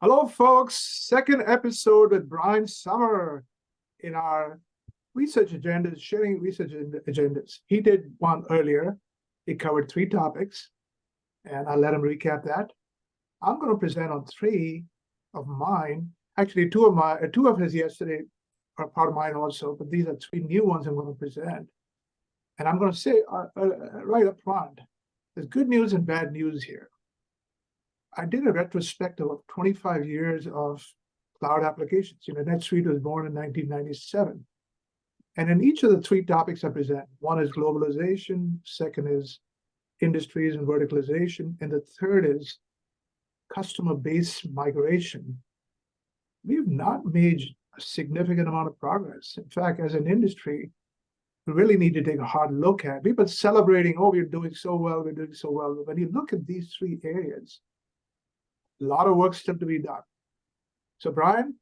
Hello, folks. Second episode with Brian Sommer in our research agendas, sharing research agendas. He did one earlier. He covered three topics, and I'll let him recap that. I'm going to present on three of mine. Actually, two of his yesterday are part of mine also, but these are three new ones I'm going to present. And I'm going to say right up front, there's good news and bad news here. I did a retrospective of 25 years of cloud applications. NetSuite was born in 1997. And in each of the three topics I present, one is globalization, second is industries and verticalization, and the third is customer base migration. We've not made a significant amount of progress. In fact, as an industry, we really need to take a hard look at. We've been celebrating, oh, we're doing so well, we're doing so well. But when you look at these three areas, a lot of work still to be done. So, Brian,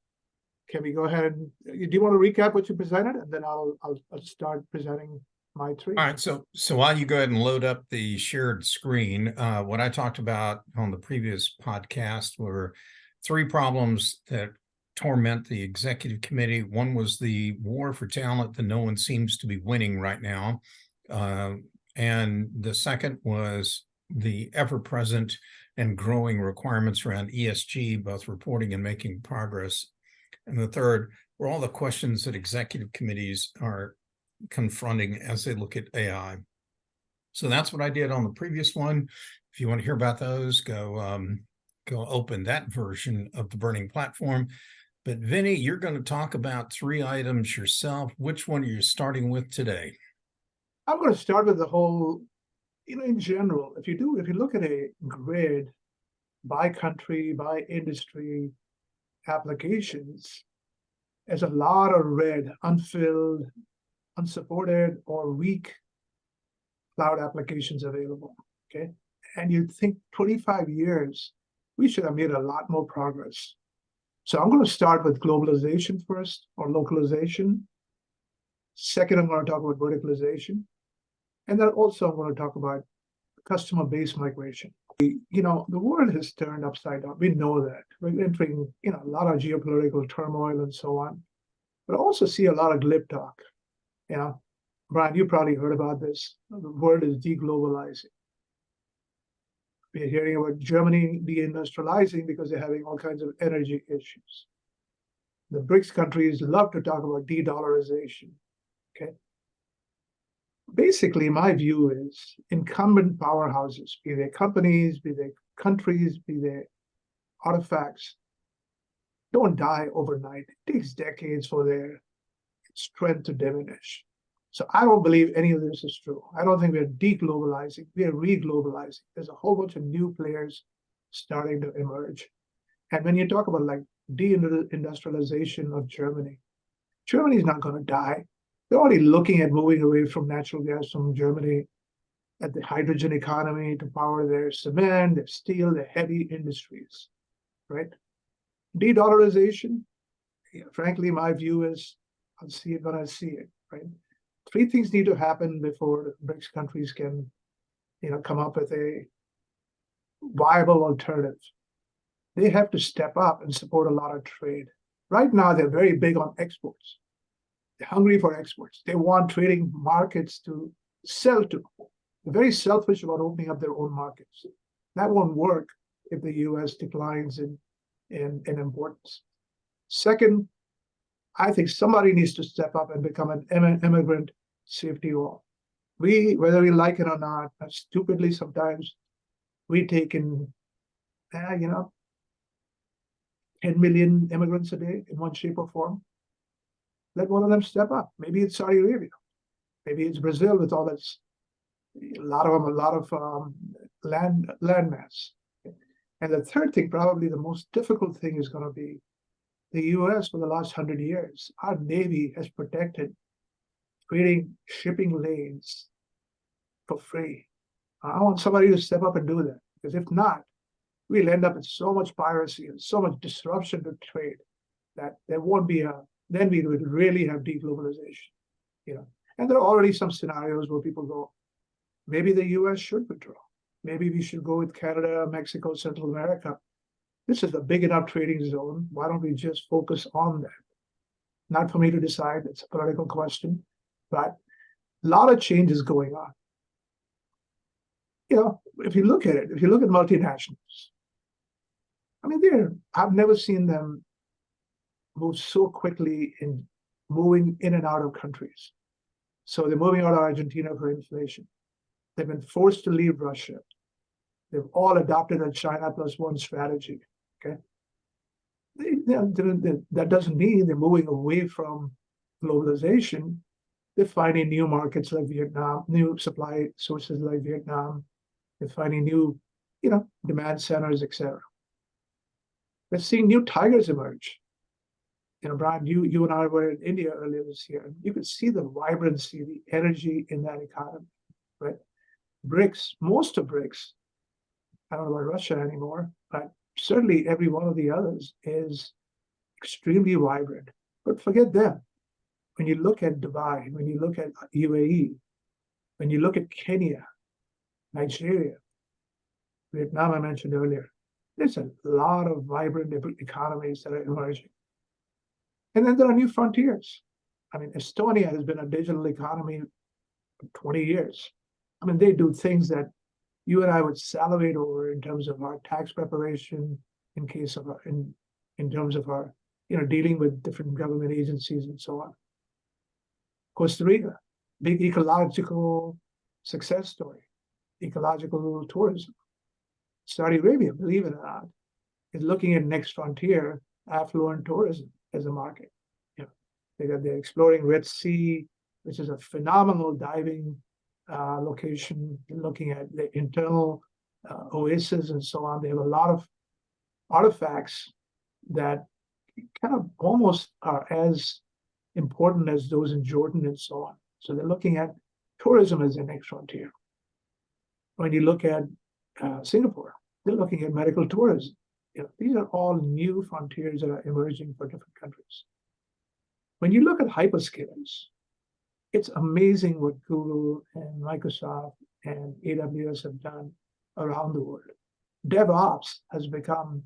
can we go ahead and do you want to recap what you presented, and then I'll start presenting my three. All right. So while you go ahead and load up the shared screen, what I talked about on the previous podcast were three problems that torment the executive committee. One was the war for talent that no one seems to be winning right now, and the second was the ever-present and growing requirements around ESG, both reporting and making progress. And the third were all the questions that executive committees are confronting as they look at AI. So that's what I did on the previous one. If you want to hear about those, go open that version of the Burning Platform. But Vinnie, you're going to talk about three items yourself. Which one are you starting with today? I'm going to start with the whole, in general, if you look at a grid by country, by industry applications, there's a lot of red, unfilled, unsupported, or weak cloud applications available, okay? And you'd think 25 years, we should have made a lot more progress. So I'm going to start with globalization first, or localization. Second, I'm going to talk about verticalization. And then also I'm going to talk about customer base migration. The world has turned upside down. We know that. We're entering, a lot of geopolitical turmoil and so on. But I also see a lot of glib talk. Brian, you probably heard about this. The world is deglobalizing. We're hearing about Germany deindustrializing because they're having all kinds of energy issues. The BRICS countries love to talk about de-dollarization, okay? Basically, my view is incumbent powerhouses, be they companies, be they countries, be they artifacts, don't die overnight. It takes decades for their strength to diminish. So I don't believe any of this is true. I don't think we're deglobalizing, we are re-globalizing. There's a whole bunch of new players starting to emerge. And when you talk about like deindustrialization of Germany, Germany's not going to die. They're already looking at moving away from natural gas from Germany, at the hydrogen economy to power their cement, their steel, their heavy industries, right? De-dollarization, frankly, my view is I'll see it when I see it, right? Three things need to happen before the BRICS countries can, come up with a viable alternative. They have to step up and support a lot of trade. Right now, they're very big on exports. They're hungry for exports. They want trading markets to sell to. They're very selfish about opening up their own markets. That won't work if the U.S. declines in importance. Second, I think somebody needs to step up and become an immigrant safety wall. Whether we like it or not, stupidly sometimes, we take in, 10 million immigrants a day in one shape or form. Let one of them step up. Maybe it's Saudi Arabia. Maybe it's Brazil with all its, a lot of land mass. And the third thing, probably the most difficult thing, is going to be the U.S. for the last 100 years. Our Navy has protected creating shipping lanes for free. I want somebody to step up and do that, because if not, we'll end up with so much piracy and so much disruption to trade that there won't be then we would really have deglobalization. And there are already some scenarios where people go, maybe the U.S. should withdraw. Maybe we should go with Canada, Mexico, Central America, this is a big enough trading zone. Why don't we just focus on that? Not for me to decide. It's a political question, but a lot of change is going on. If you look at it, if you look at multinationals, I mean, I've never seen them move so quickly in moving in and out of countries. So they're moving out of Argentina for inflation. They've been forced to leave Russia. They've all adopted a China plus one strategy. Okay, that doesn't mean they're moving away from globalization. They're finding new markets like Vietnam, new supply sources like Vietnam. They're finding new, demand centers, etc. We're seeing new tigers emerge. Brian, you and I were in India earlier this year. You could see the vibrancy, the energy in that economy, right? BRICS, most of BRICS, I don't know about Russia anymore, but certainly every one of the others is extremely vibrant. But forget them. When you look at Dubai, when you look at UAE, when you look at Kenya, Nigeria, Vietnam, I mentioned earlier, there's a lot of vibrant economies that are emerging. And then there are new frontiers. I mean, Estonia has been a digital economy for 20 years. I mean, they do things that you and I would salivate over in terms of our tax preparation, in terms of our, dealing with different government agencies and so on. Costa Rica, big ecological success story, ecological tourism. Saudi Arabia, believe it or not, is looking at next frontier, affluent tourism as a market. They're exploring Red Sea, which is a phenomenal diving location, looking at the internal oasis and so on. They have a lot of artifacts that kind of almost are as important as those in Jordan and so on. So they're looking at tourism as the next frontier. When you look at Singapore, they're looking at medical tourism. These are all new frontiers that are emerging for different countries. When you look at hyperscalers, it's amazing what Google and Microsoft and AWS have done around the world. DevOps has become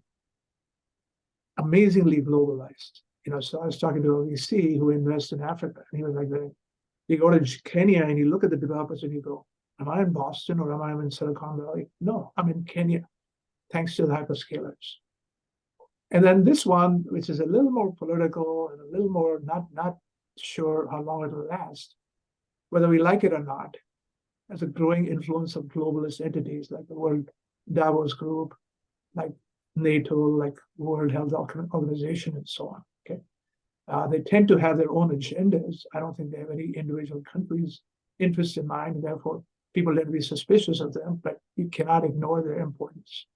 amazingly globalized. So I was talking to a VC who invests in Africa, and he was like, you go to Kenya and you look at the developers and you go, am I in Boston or am I in Silicon Valley? No, I'm in Kenya, thanks to the hyperscalers. And then this one, which is a little more political and a little more not sure how long it will last, whether we like it or not, has a growing influence of globalist entities like the World Davos Group, like NATO, like World Health Organization, and so on. Okay, they tend to have their own agendas. I don't think they have any individual countries' interest in mind, and therefore people tend to be suspicious of them. But you cannot ignore their importance.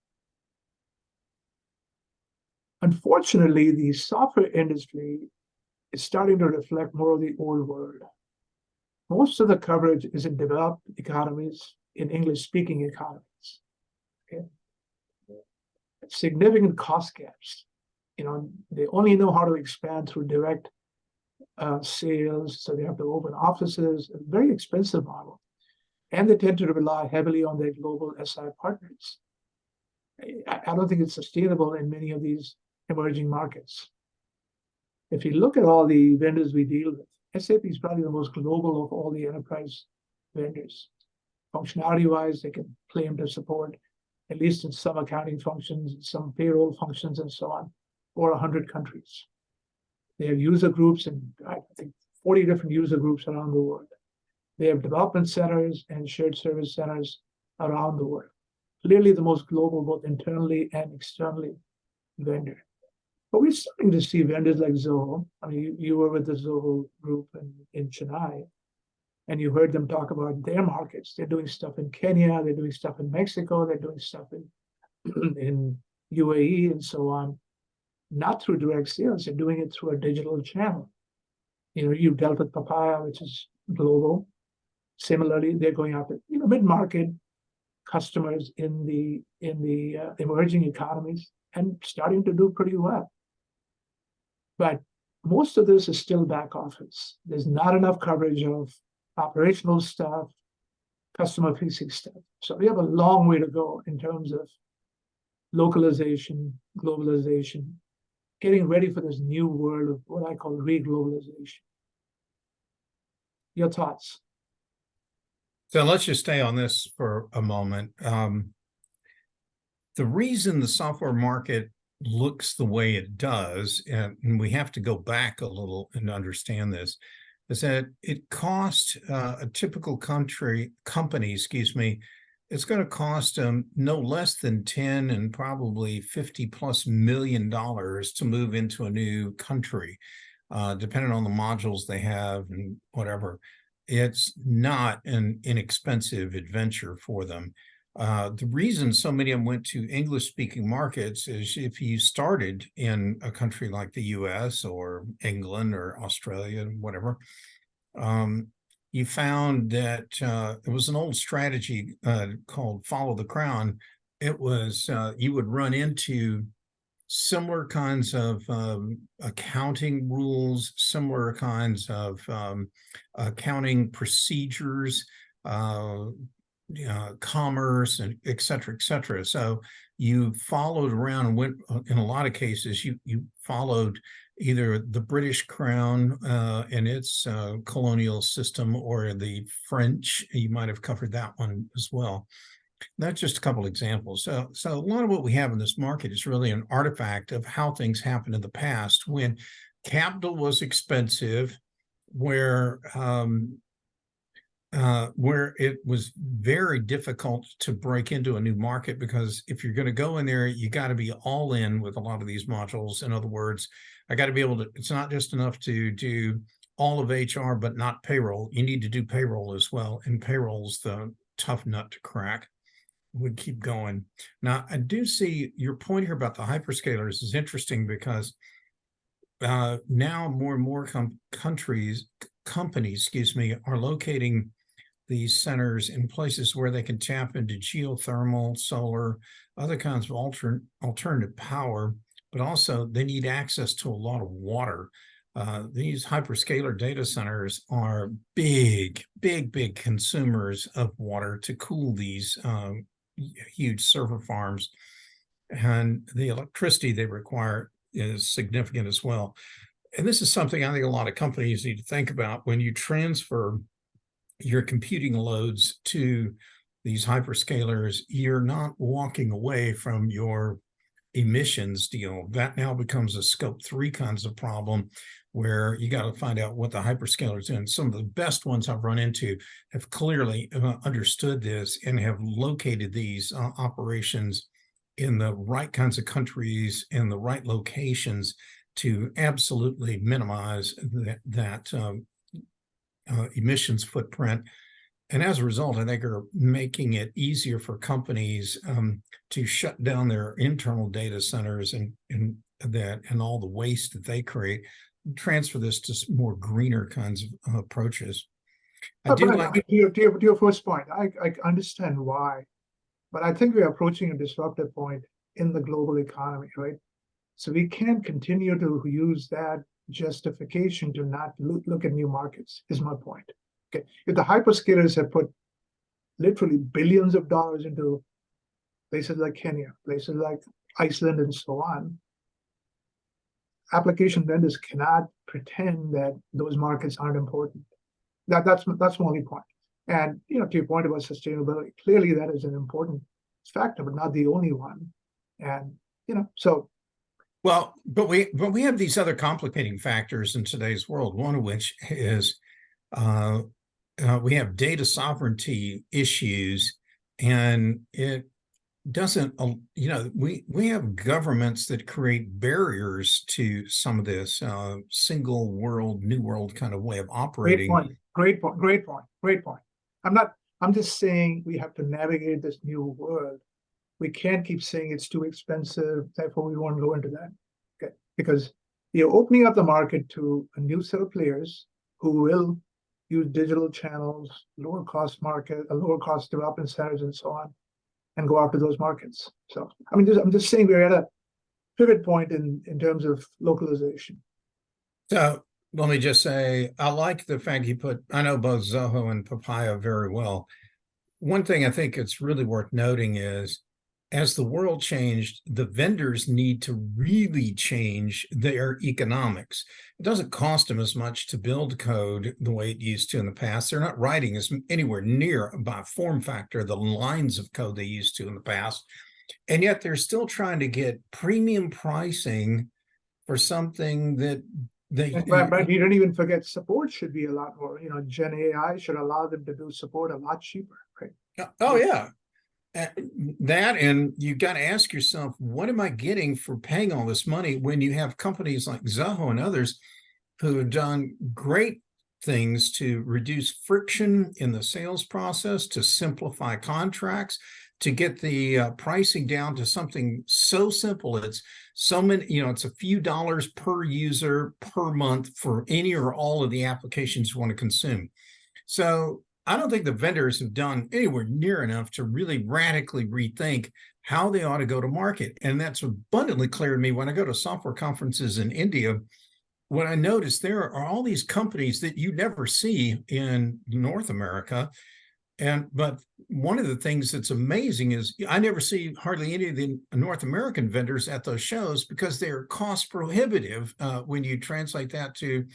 Unfortunately, the software industry is starting to reflect more of the old world. Most of the coverage is in developed economies, in English-speaking economies. Okay, significant cost gaps. They only know how to expand through direct sales, so they have to open offices. A very expensive model, and they tend to rely heavily on their global SI partners. I don't think it's sustainable in many of these emerging markets. If you look at all the vendors we deal with, SAP is probably the most global of all the enterprise vendors. Functionality-wise, they can claim to support, at least in some accounting functions, some payroll functions, and so on, over 100 countries. They have user groups in, I think, 40 different user groups around the world. They have development centers and shared service centers around the world. Clearly the most global, both internally and externally, vendor. But we're starting to see vendors like Zoho. I mean, you were with the Zoho group in Chennai, and you heard them talk about their markets. They're doing stuff in Kenya, they're doing stuff in Mexico, they're doing stuff in UAE and so on, not through direct sales, they're doing it through a digital channel. You've dealt with Papaya, which is global. Similarly, they're going after mid-market customers in the emerging economies and starting to do pretty well. But most of this is still back office. There's not enough coverage of operational stuff, customer-facing stuff. So we have a long way to go in terms of localization, globalization, getting ready for this new world of what I call re-globalization. Your thoughts? So let's just stay on this for a moment. The reason the software market looks the way it does, and we have to go back a little and understand this, is that it costs a typical company, it's going to cost them no less than 10 and probably 50 plus $million to move into a new country, depending on the modules they have and whatever. It's not an inexpensive adventure for them. The reason so many of them went to English-speaking markets is if you started in a country like the US or England or Australia, whatever, you found that it was an old strategy called follow the crown. It was you would run into similar kinds of accounting rules, similar kinds of accounting procedures, commerce, and et cetera. So you followed around and went, in a lot of cases, you followed either the British Crown and its colonial system, or the French. You might have covered that one as well. That's just a couple examples. So a lot of what we have in this market is really an artifact of how things happened in the past when capital was expensive, where it was very difficult to break into a new market, because if you're going to go in there, you got to be all in with a lot of these modules. In other words, I got to be able to, it's not just enough to do all of HR, but not payroll. You need to do payroll as well. And payroll's the tough nut to crack. Would keep going. Now, I do see your point here about the hyperscalers is interesting, because now more and more companies, are locating these centers in places where they can tap into geothermal, solar, other kinds of alternative power, but also they need access to a lot of water. These hyperscaler data centers are big consumers of water to cool these huge server farms, and the electricity they require is significant as well. And this is something I think a lot of companies need to think about when you transfer your computing loads to these hyperscalers. You're not walking away from your emissions deal. That now becomes a scope 3 kinds of problem, where you got to find out what the hyperscalers do. And some of the best ones I've run into have clearly understood this and have located these operations in the right kinds of countries and the right locations to absolutely minimize that emissions footprint. And as a result, I think are making it easier for companies to shut down their internal data centers and all the waste that they create, transfer this to more greener kinds of approaches. To your first point, I understand why, but I think we're approaching a disruptive point in the global economy, right? So we can't continue to use that justification to not look at new markets, is my point. Okay, if the hyperscalers have put literally billions of dollars into places like Kenya, places like Iceland, and so on, application vendors cannot pretend that those markets aren't important. That's my only point. And to your point about sustainability, clearly that is an important factor, but not the only one. And so. Well, but we have these other complicating factors in today's world. One of which is we have data sovereignty issues, and it doesn't, we have governments that create barriers to some of this single world, new world kind of way of operating. Great point. I'm just saying we have to navigate this new world. We can't keep saying it's too expensive, therefore we won't go into that. Okay, because you're opening up the market to a new set of players who will use digital channels, lower cost development centers, and so on, and go after those markets. So I'm just saying we're at a pivot point in terms of localization. So let me just say, I like the fact I know both Zoho and Papaya very well. One thing I think it's really worth noting is, as the world changed, the vendors need to really change their economics. It doesn't cost them as much to build code the way it used to in the past. They're not writing as anywhere near by form factor the lines of code they used to in the past. And yet they're still trying to get premium pricing for something that they But you don't even forget support should be a lot more. Gen AI should allow them to do support a lot cheaper, right? Oh yeah. That, and you got to ask yourself, what am I getting for paying all this money when you have companies like Zoho and others who have done great things to reduce friction in the sales process, to simplify contracts, to get the pricing down to something so simple. It's so many, it's a few dollars per user per month for any or all of the applications you want to consume. So I don't think the vendors have done anywhere near enough to really radically rethink how they ought to go to market. And that's abundantly clear to me when I go to software conferences in India. What I notice, there are all these companies that you never see in North America. But one of the things that's amazing is I never see hardly any of the North American vendors at those shows because they're cost prohibitive when you translate that to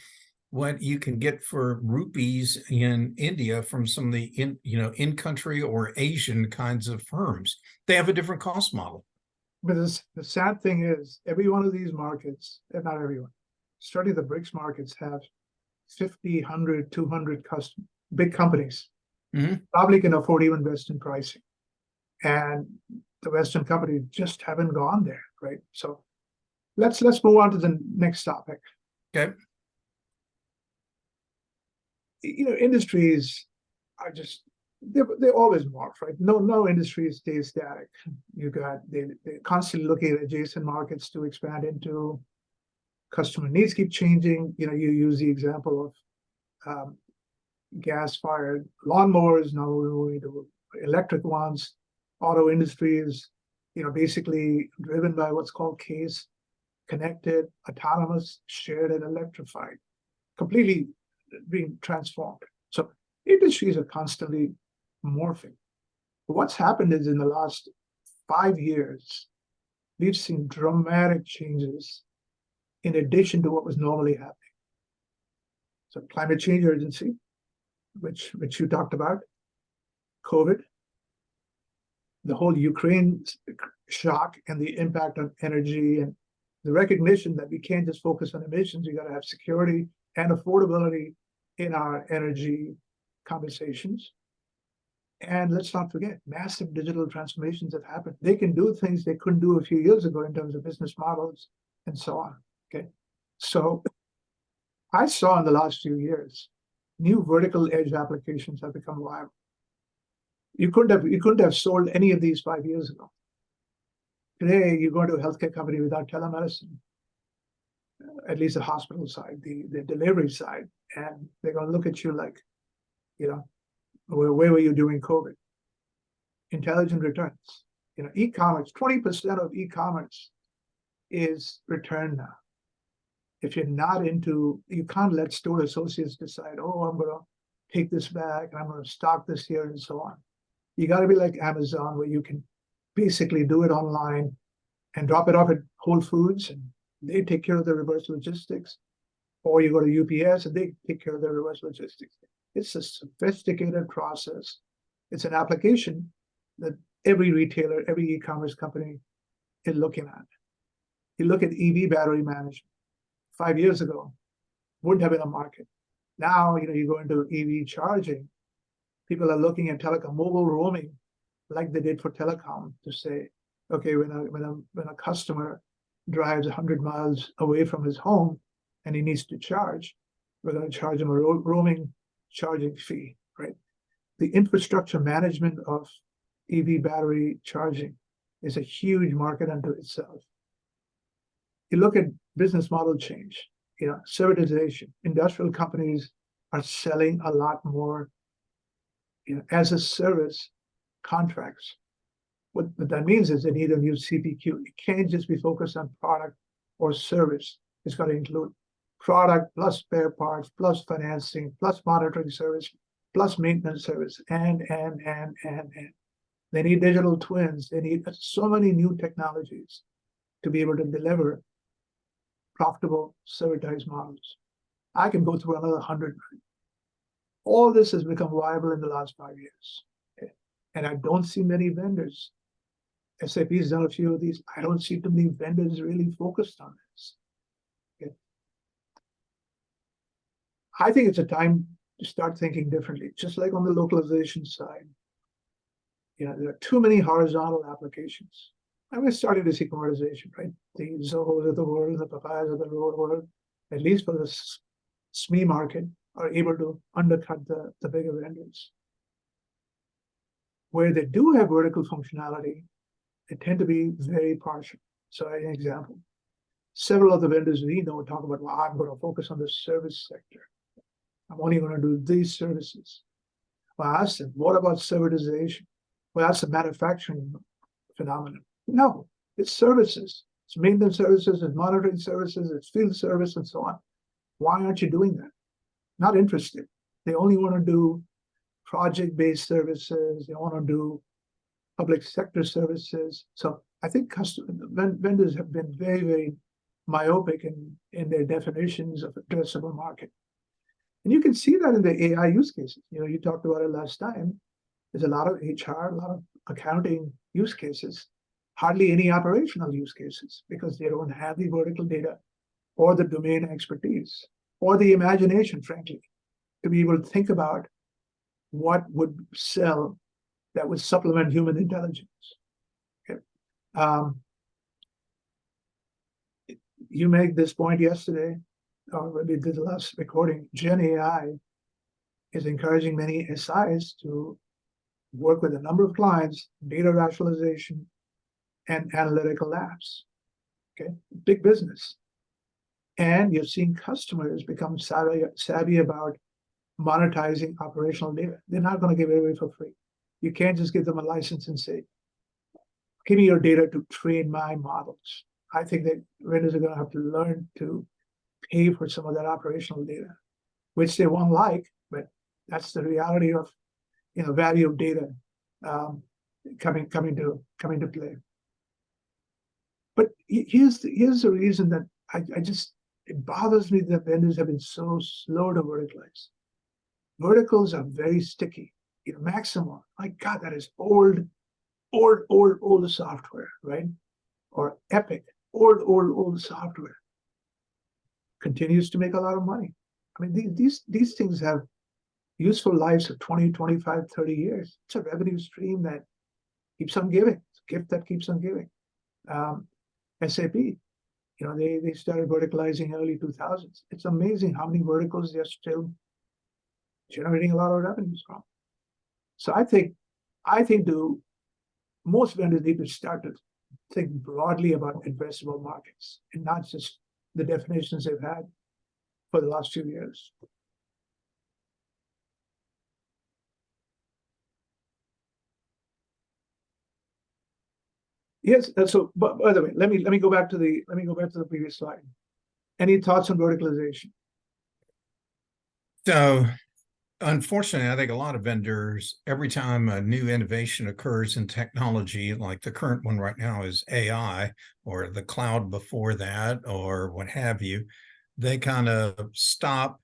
what you can get for rupees in India from some of the in-country or Asian kinds of firms. They have a different cost model. But the sad thing is, every one of these markets, and not everyone, study the BRICS markets have 50, 100, 200 big companies. Probably can afford even Western pricing. And the Western companies just haven't gone there, right? So let's move on to the next topic. Okay. Industries are just they always morph, right? No industry stays static. They're constantly looking at adjacent markets to expand into. Customer needs keep changing. You use the example of gas-fired lawnmowers. Now we're moving to electric ones. Auto industry is basically driven by what's called CASE, connected, autonomous, shared, and electrified, completely being transformed. So industries are constantly morphing. What's happened is in the last 5 years, we've seen dramatic changes in addition to what was normally happening. So climate change urgency, which you talked about, COVID, the whole Ukraine shock and the impact on energy, and the recognition that we can't just focus on emissions, we got to have security and affordability in our energy conversations. And let's not forget, massive digital transformations have happened. They can do things they couldn't do a few years ago in terms of business models and so on. Okay, so I saw in the last few years, new vertical edge applications have become viable. You couldn't have sold any of these 5 years ago. Today, you go to a healthcare company without telemedicine, at least the hospital side, the delivery side, and they're going to look at you like, where were you during COVID? Intelligent returns. E-commerce, 20% of e-commerce is return now. If you're not you can't let store associates decide, oh, I'm going to take this back and I'm going to stock this here and so on. You got to be like Amazon, where you can basically do it online and drop it off at Whole Foods and they take care of the reverse logistics. Or you go to UPS and they take care of the reverse logistics. It's a sophisticated process. It's an application that every retailer, every e-commerce company is looking at. You look at EV battery management. 5 years ago, wouldn't have been a market. Now, you go into EV charging, people are looking at telecom mobile roaming, like they did for telecom, to say, okay, when a customer drives 100 miles away from his home and he needs to charge, we're going to charge him a roaming charging fee, right? The infrastructure management of EV battery charging is a huge market unto itself. You look at business model change, servitization. Industrial companies are selling a lot more, as a service contracts. What that means is they need a new CPQ. It can't just be focused on product or service. It's got to include product plus spare parts, plus financing, plus monitoring service, plus maintenance service, and. They need digital twins. They need so many new technologies to be able to deliver profitable servitized models. I can go through another 100. All this has become viable in the last 5 years. Okay? And I don't see many vendors. SAP has done a few of these. I don't see too many vendors really focused on this. Okay? I think it's a time to start thinking differently, just like on the localization side. There are too many horizontal applications. And we're starting to see commoditization, right? The Zohos of the world, the Papayas of the world, at least for the SME market, are able to undercut the bigger vendors. Where they do have vertical functionality, they tend to be very partial. So, an example, several of the vendors we know talk about, well, I'm going to focus on the service sector. I'm only going to do these services. Well, I asked them, what about servitization? Well, that's a manufacturing phenomenon. No, it's services. It's maintenance services, it's monitoring services, it's field service, and so on. Why aren't you doing that? Not interested. They only want to do project-based services. They want to do public sector services. So I think vendors have been very, very myopic in their definitions of addressable market. And you can see that in the AI use cases. You talked about it last time. There's a lot of HR, a lot of accounting use cases, hardly any operational use cases because they don't have the vertical data or the domain expertise or the imagination, frankly, to be able to think about what would sell that would supplement human intelligence. Okay. You made this point yesterday, or maybe did the last recording. Gen AI is encouraging many SIs to work with a number of clients, data rationalization, and analytical labs. Okay, big business. And you're seeing customers become savvy about monetizing operational data. They're not going to give it away for free. You can't just give them a license and say, give me your data to train my models. I think that vendors are going to have to learn to pay for some of that operational data, which they won't like, but that's the reality of value of data coming to play. But here's the reason that it bothers me that vendors have been so slow to verticalize. Verticals are very sticky. Maximum, my God, that is old software, right? Or Epic, old software. Continues to make a lot of money. I mean, these things have useful lives of 20, 25, 30 years. It's a revenue stream that keeps on giving. It's a gift that keeps on giving. SAP, they started verticalizing early 2000s. It's amazing how many verticals they're still generating a lot of revenues from. So I think most vendors need to start to think broadly about addressable markets and not just the definitions they've had for the last few years. Yes. So, but by the way, let me go back to the previous slide. Any thoughts on verticalization? So, unfortunately, I think a lot of vendors, every time a new innovation occurs in technology, like the current one right now is AI or the cloud before that or what have you, they kind of stop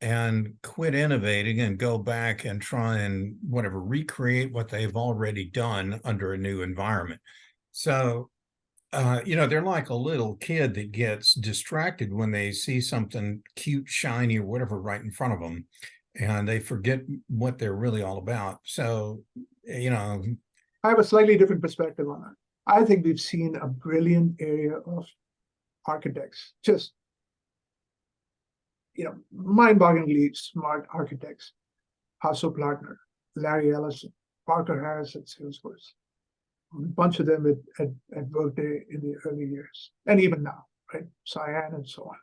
and quit innovating and go back and try and recreate what they've already done under a new environment. So, they're like a little kid that gets distracted when they see something cute, shiny, or whatever right in front of them, and they forget what they're really all about. So, I have a slightly different perspective on that. I think we've seen a brilliant area of architects, just mind-bogglingly smart architects. Hasso Plattner, Larry Ellison, Parker Harris at Salesforce. A bunch of them at Workday in the early years, and even now, right? Cyan and so on.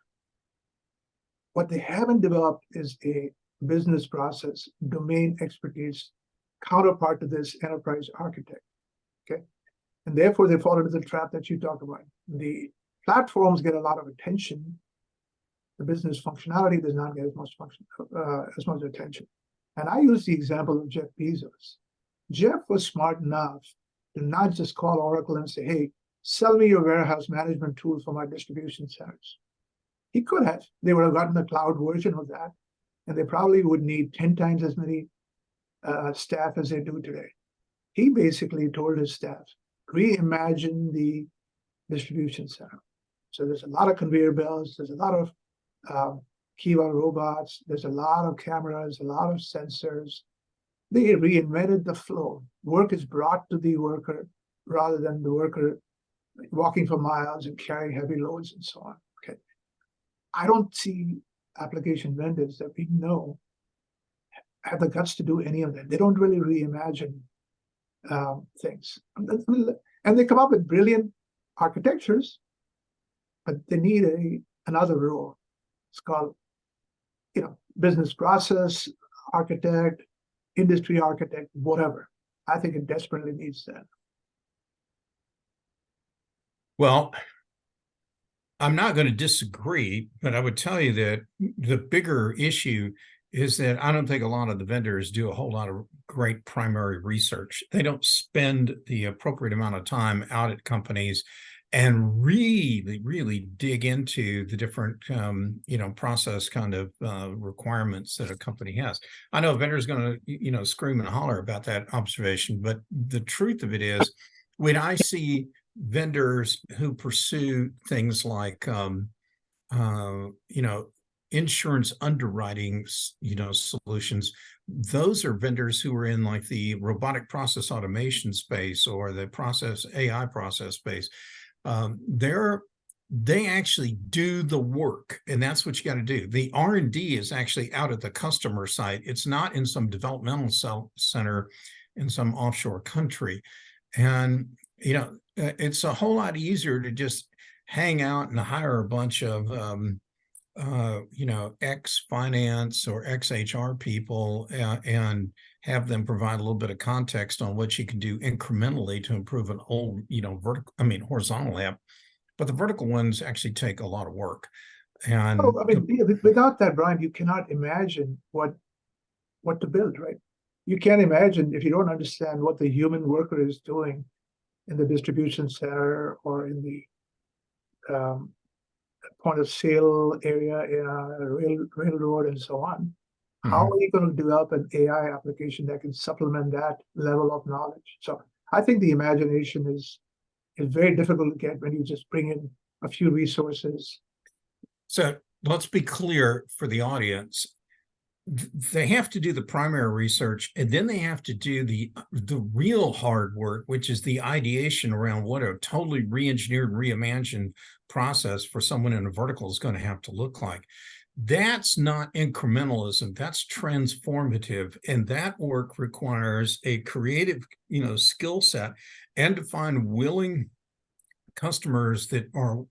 What they haven't developed is a business process, domain expertise, counterpart to this enterprise architect, okay? And therefore, they fall into the trap that you talk about. The platforms get a lot of attention. The business functionality does not get as much attention. And I use the example of Jeff Bezos. Jeff was smart enough to not just call Oracle and say, hey, sell me your warehouse management tool for my distribution centers. He could have. They would have gotten a cloud version of that, and they probably would need 10 times as many staff as they do today. He basically told his staff, reimagine the distribution center. So there's a lot of conveyor belts, there's a lot of Kiva robots, there's a lot of cameras, a lot of sensors. They reinvented the flow. Work is brought to the worker rather than the worker walking for miles and carrying heavy loads and so on. Okay. I don't see application vendors that we know have the guts to do any of that. They don't really reimagine things. And they come up with brilliant architectures, but they need another role. It's called, business process architect, industry architect, whatever. I think it desperately needs that. Well, I'm not going to disagree, but I would tell you that the bigger issue is that I don't think a lot of the vendors do a whole lot of great primary research. They don't spend the appropriate amount of time out at companies and really, really dig into the different, process kind of requirements that a company has. I know a vendor is going to, scream and holler about that observation, but the truth of it is, when I see vendors who pursue things like, insurance underwriting, solutions, those are vendors who are in like the robotic process automation space or the AI process space. They actually do the work, and that's what you got to do. The R&D is actually out at the customer site. It's not in some developmental center in some offshore country. And, it's a whole lot easier to just hang out and hire a bunch of, ex-finance or ex-HR people and have them provide a little bit of context on what you can do incrementally to improve an old, horizontal app. But the vertical ones actually take a lot of work. And without that, Brian, you cannot imagine what to build, right? You can't imagine if you don't understand what the human worker is doing in the distribution center or in the point of sale area, railroad, and so on. Mm-hmm. How are you going to develop an AI application that can supplement that level of knowledge? So I think the imagination is very difficult to get when you just bring in a few resources. So let's be clear for the audience. They have to do the primary research, and then they have to do the real hard work, which is the ideation around what a totally re-engineered, reimagined process for someone in a vertical is going to have to look like. That's not incrementalism, that's transformative, and that work requires a creative, skill set, and to find willing customers that are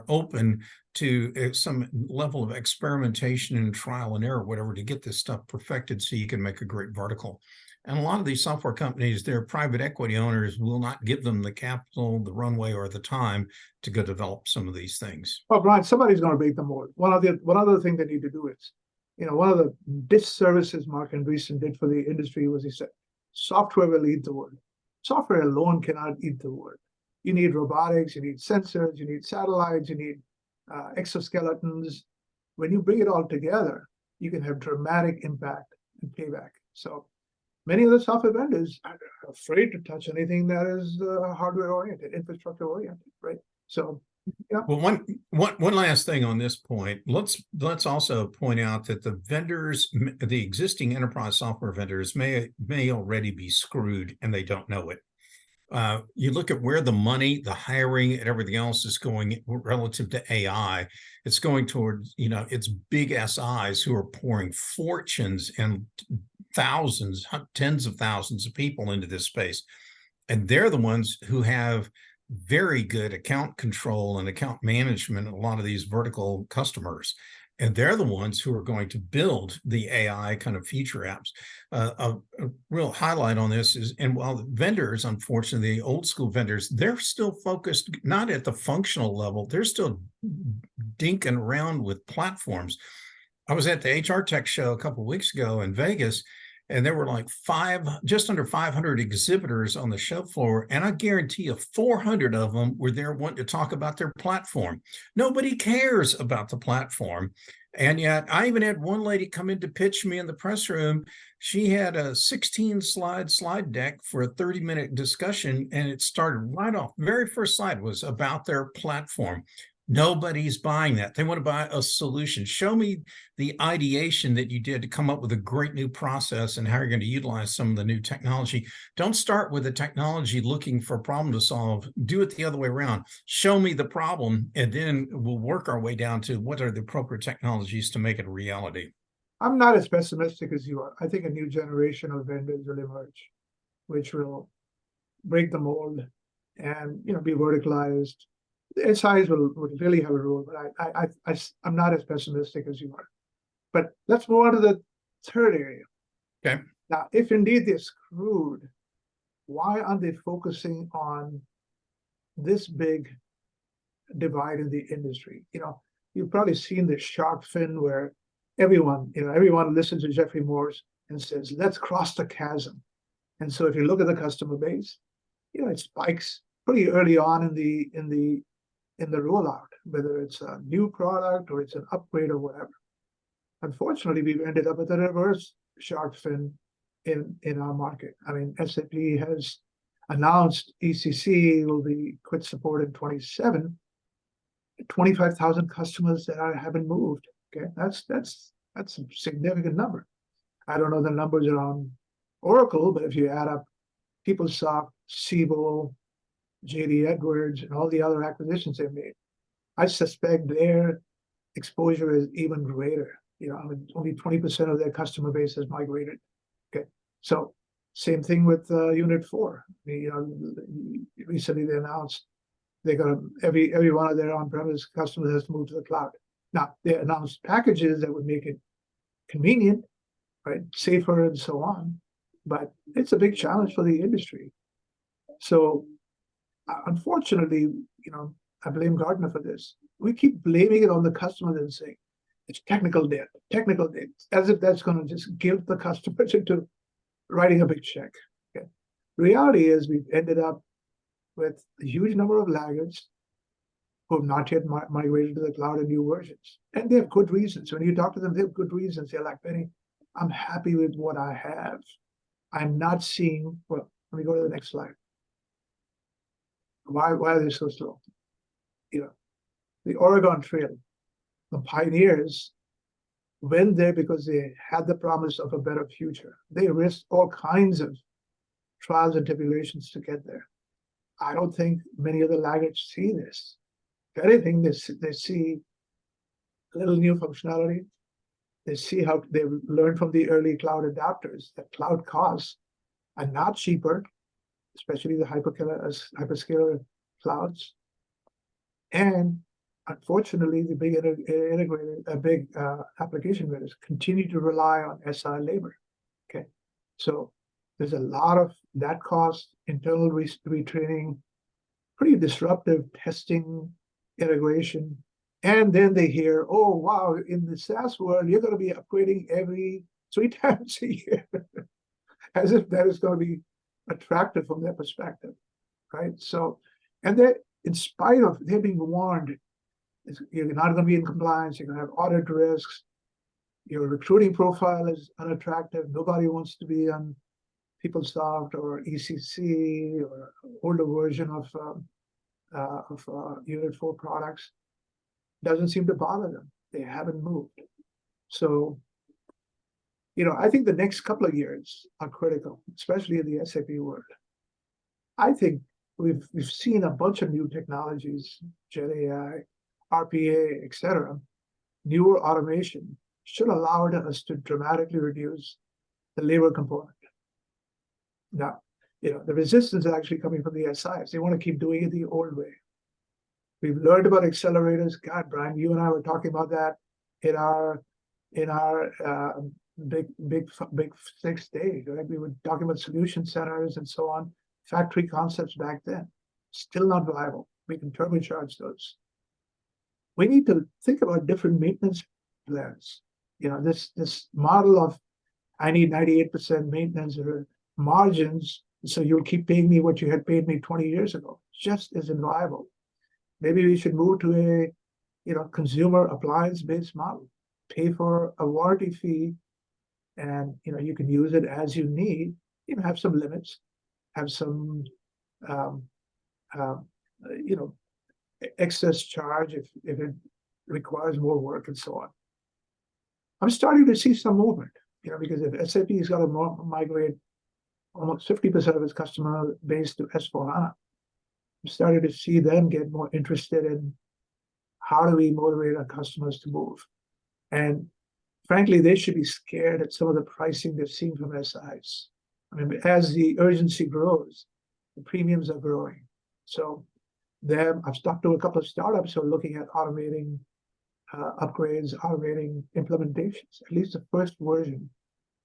open to some level of experimentation and trial and error, whatever, to get this stuff perfected so you can make a great vertical. And a lot of these software companies, their private equity owners will not give them the capital, the runway, or the time to go develop some of these things. Well, Brian, somebody's going to break the mold. One other thing they need to do is, one of the disservices Mark Andreessen did for the industry was he said, software will eat the world. Software alone cannot eat the world. You need robotics, you need sensors, you need satellites, you need exoskeletons. When you bring it all together, you can have dramatic impact and payback. So many of the software vendors are afraid to touch anything that is hardware oriented, infrastructure oriented, right? So, yeah. Well, one last thing on this point. Let's also point out that the vendors, the existing enterprise software vendors, may already be screwed and they don't know it. You look at where the money, the hiring, and everything else is going relative to AI. It's going towards, it's big SIs who are pouring fortunes and thousands, tens of thousands of people into this space. And they're the ones who have very good account control and account management in a lot of these vertical customers. And they're the ones who are going to build the AI kind of feature apps. A real highlight on this is, and while the vendors, unfortunately, the old school vendors, they're still focused not at the functional level, they're still dinking around with platforms. I was at the HR Tech show a couple of weeks ago in Vegas, and there were like just under 500 exhibitors on the show floor. And I guarantee you 400 of them were there wanting to talk about their platform. Nobody cares about the platform. And yet I even had one lady come in to pitch me in the press room. She had a 16 slide deck for a 30-minute discussion, and it started right off. Very first slide was about their platform. Nobody's buying that. They want to buy a solution. Show me the ideation that you did to come up with a great new process and how you're going to utilize some of the new technology. Don't start with the technology looking for a problem to solve. Do it the other way around. Show me the problem, and then we'll work our way down to what are the appropriate technologies to make it a reality. I'm not as pessimistic as you are. I think a new generation of vendors will emerge, which will break the mold and be verticalized. The SIs will really have a role, but I'm not as pessimistic as you are. But let's move on to the third area. Okay. Now, if indeed they're screwed, why aren't they focusing on this big divide in the industry? You've probably seen the shark fin where everyone listens to Jeffrey Morse and says, let's cross the chasm. And so if you look at the customer base, it spikes pretty early on in the rollout, whether it's a new product or it's an upgrade or whatever. Unfortunately, we've ended up with a reverse shark fin in our market. I mean, SAP has announced ECC will be quit support in 27. 25,000 customers that haven't moved. Okay, that's a significant number. I don't know the numbers around Oracle, but if you add up PeopleSoft, Siebel, JD Edwards, and all the other acquisitions they've made, I suspect their exposure is even greater. Only 20% of their customer base has migrated. Okay, so same thing with Unit 4. Recently they announced they're going to every one of their on-premise customers has to move to the cloud. Now they announced packages that would make it convenient, right, safer, and so on. But it's a big challenge for the industry. So unfortunately, I blame Gartner for this. We keep blaming it on the customer and saying it's technical debt, as if that's going to just guilt the customers into writing a big check. Okay. The reality is we've ended up with a huge number of laggards who have not yet migrated to the cloud in new versions. And they have good reasons. When you talk to them, they have good reasons. They're like, Vinnie, I'm happy with what I have. I'm not seeing, well, let me go to the next slide. Why are they so slow? The Oregon Trail, the pioneers went there because they had the promise of a better future. They risked all kinds of trials and tribulations to get there. I don't think many of the laggards see this. If anything, they see a little new functionality. They see how they learned from the early cloud adapters that cloud costs are not cheaper, especially the hyperscaler clouds. And unfortunately, the big application vendors continue to rely on SI labor. Okay, so there's a lot of that cost, internal retraining, pretty disruptive testing, integration, and then they hear, oh wow, in the SaaS world, you're going to be upgrading every 3 times a year, as if that is going to be attractive from their perspective, right? So, and they, in spite of they're being warned, you're not going to be in compliance, you're going to have audit risks, your recruiting profile is unattractive, nobody wants to be on PeopleSoft or ECC or older version of Unit 4 products. Doesn't seem to bother them. They haven't moved. So, I think the next couple of years are critical, especially in the SAP world. I think we've seen a bunch of new technologies, Gen AI, RPA, etc. Newer automation should allow us to dramatically reduce the labor component. Now, the resistance is actually coming from the SIs. They want to keep doing it the old way. We've learned about accelerators. God, Brian, you and I were talking about that in our big 6 days, right? We were talking about solution centers and so on, factory concepts back then. Still not viable. We can turbocharge those. We need to think about different maintenance plans. This model of I need 98% maintenance or margins, so you'll keep paying me what you had paid me 20 years ago. Just isn't viable. Maybe we should move to a consumer appliance-based model. Pay for a warranty fee, and you can use it as you need. Have some limits, have some um, um, excess charge if it requires more work and so on. I'm starting to see some movement, because if SAP has got to migrate almost 50% of its customer base to S/4HANA, I'm starting to see them get more interested in how do we motivate our customers to move. And frankly, they should be scared at some of the pricing they've seen from SIs. I mean, as the urgency grows, the premiums are growing. So I've talked to a couple of startups who are looking at automating upgrades, automating implementations, at least the first version,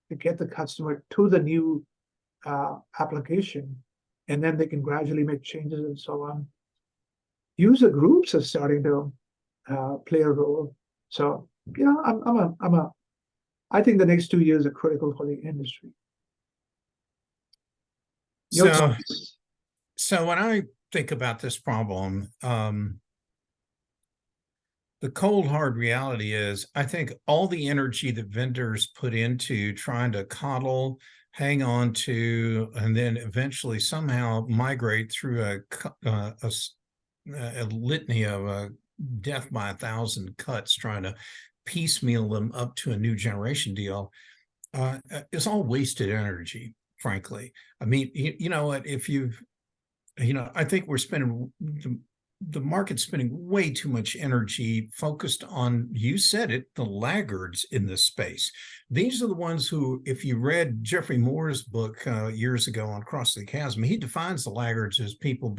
to get the customer to the new application, and then they can gradually make changes and so on. User groups are starting to play a role. So I think the next 2 years are critical for the industry. So when I think about this problem, the cold hard reality is, I think all the energy that vendors put into trying to coddle, hang on to, and then eventually somehow migrate through a litany of death by 1,000 cuts, trying to piecemeal them up to a new generation deal, is all wasted energy, frankly. I mean, you know what, if you've, I think we're spending, the market's spending way too much energy focused on, you said it, the laggards in this space. These are the ones who, if you read Jeffrey Moore's book years ago on Cross the Chasm, he defines the laggards as people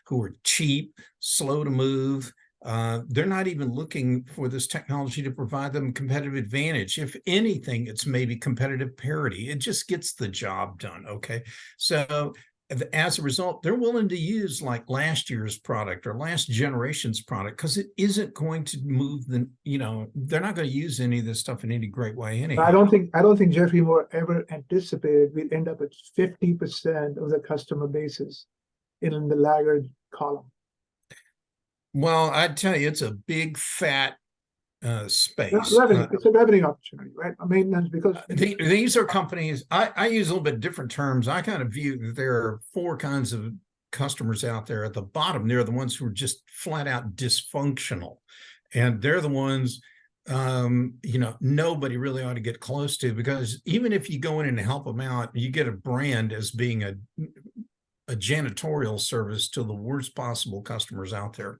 who are cheap, slow to move. They're not even looking for this technology to provide them competitive advantage. If anything, it's maybe competitive parity. It just gets the job done, okay? So as a result, they're willing to use like last year's product or last generation's product because it isn't going to move the, they're not going to use any of this stuff in any great way anyhow. I don't think Jeffrey Moore ever anticipated we'd end up at 50% of the customer bases in the laggard column. Well, I'd tell you, it's a big fat space. It's a revenue opportunity, right? Maintenance, because these are companies. I use a little bit different terms. I kind of view that there are 4 kinds of customers out there. At the bottom, they're the ones who are just flat out dysfunctional, and they're the ones nobody really ought to get close to, because even if you go in and help them out, you get a brand as being a janitorial service to the worst possible customers out there.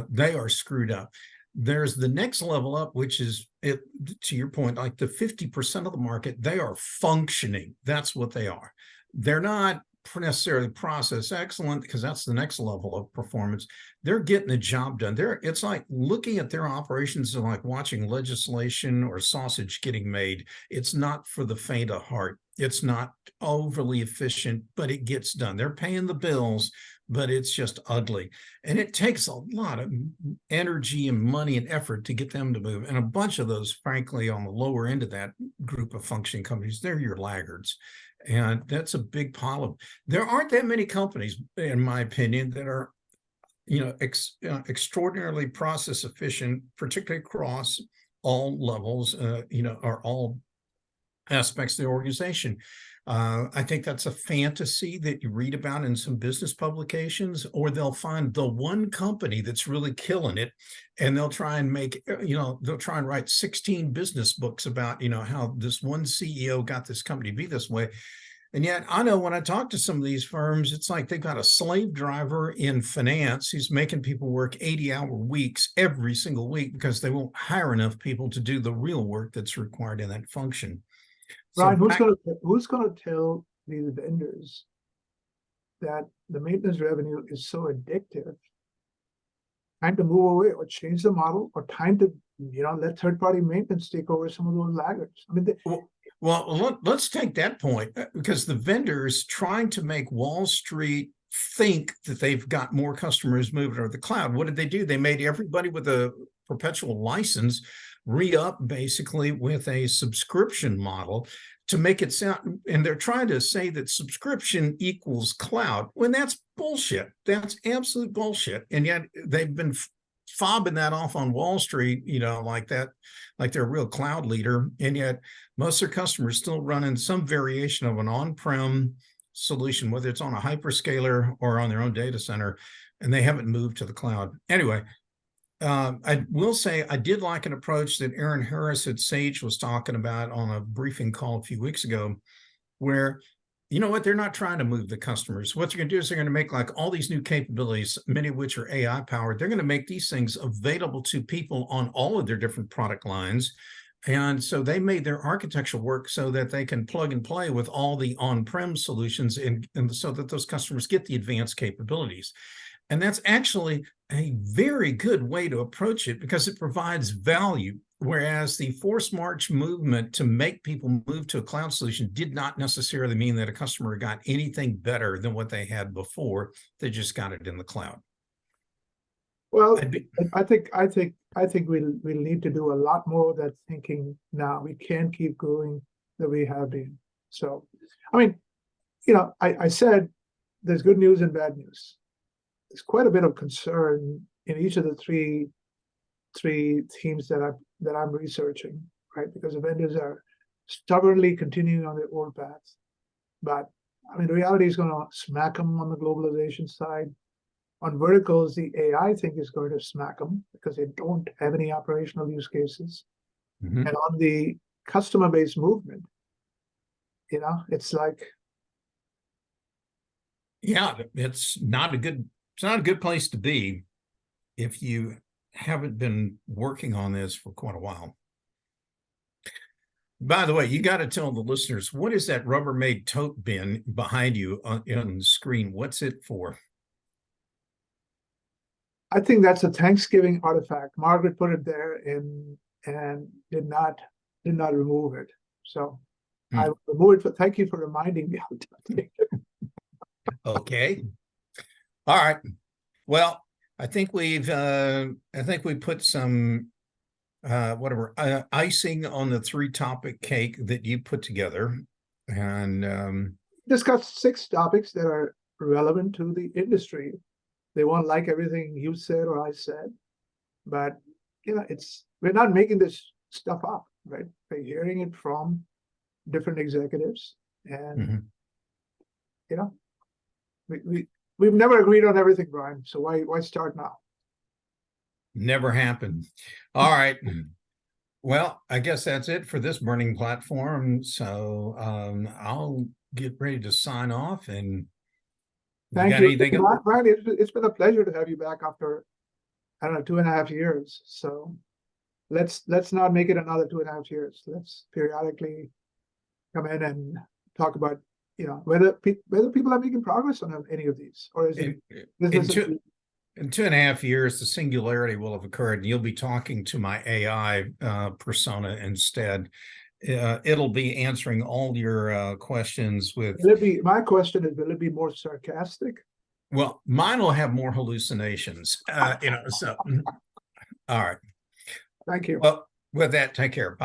They are screwed up. There's the next level up, which is, to your point, like the 50% of the market, they are functioning. That's what they are. They're not necessarily process excellent, because that's the next level of performance. They're getting the job done. It's like looking at their operations and like watching legislation or sausage getting made. It's not for the faint of heart. It's not overly efficient, but it gets done. They're paying the bills, but it's just ugly. And it takes a lot of energy and money and effort to get them to move. And a bunch of those, frankly, on the lower end of that group of functioning companies, they're your laggards. And that's a big pile of, there aren't that many companies, in my opinion, that are, extraordinarily process efficient, particularly across all levels, or all aspects of the organization. I think that's a fantasy that you read about in some business publications, or they'll find the one company that's really killing it, and they'll try and they'll try and write 16 business books about, how this one CEO got this company to be this way. And yet I know when I talk to some of these firms, it's like they've got a slave driver in finance who's making people work 80-hour weeks every single week because they won't hire enough people to do the real work that's required in that function. Right, who's going to tell these vendors that the maintenance revenue is so addictive? Time to move away or change the model, or time to let third-party maintenance take over some of those laggards. I mean, well, let's take that point, because the vendors trying to make Wall Street think that they've got more customers moving to the cloud. What did they do? They made everybody with a perpetual license, re-up basically with a subscription model to make it sound, and they're trying to say that subscription equals cloud, when that's bullshit. That's absolute bullshit. And yet they've been fobbing that off on Wall Street, like that, like they're a real cloud leader. And yet most of their customers still running some variation of an on-prem solution, whether it's on a hyperscaler or on their own data center, and they haven't moved to the cloud. Anyway, I will say I did like an approach that Aaron Harris at Sage was talking about on a briefing call a few weeks ago, where, you know what, they're not trying to move the customers. What they're going to do is they're going to make like all these new capabilities, many of which are AI powered. They're going to make these things available to people on all of their different product lines. And so they made their architecture work so that they can plug and play with all the on-prem solutions, and so that those customers get the advanced capabilities. And that's actually a very good way to approach it, because it provides value. Whereas the forced march movement to make people move to a cloud solution did not necessarily mean that a customer got anything better than what they had before. They just got it in the cloud. Well, I think we'll need to do a lot more of that thinking now. We can't keep going the way we have been. So, I mean, I said there's good news and bad news. There's quite a bit of concern in each of the three themes that I'm researching, right? Because the vendors are stubbornly continuing on their old paths. But I mean, the reality is going to smack them on the globalization side. On verticals, the AI thing is going to smack them because they don't have any operational use cases. Mm-hmm. And on the customer-based movement, it's like, yeah, it's not a good place to be if you haven't been working on this for quite a while. By the way, you got to tell the listeners, what is that Rubbermaid tote bin behind you on the screen? What's it for? I think that's a Thanksgiving artifact. Margaret put it there and did not remove it. So I removed it. Thank you for reminding me. Okay. All right. Well, I think we put some icing on the 3-topic cake that you put together, and discussed 6 topics that are relevant to the industry. They won't like everything you said or I said, but we're not making this stuff up, right? We're hearing it from different executives, and we've never agreed on everything, Brian. So why start now? Never happened. All right. Well, I guess that's it for this burning platform. So I'll get ready to sign off. And thank you, Brian. It's been a pleasure to have you back after, I don't know, 2.5 years. So let's not make it another 2.5 years. Let's periodically come in and talk about whether people are making progress on any of these, or is it in 2.5 years, the singularity will have occurred, and you'll be talking to my AI persona instead. It'll be answering all your questions with. My question is, will it be more sarcastic? Well, mine will have more hallucinations. So, all right. Thank you. Well, with that, take care. Bye.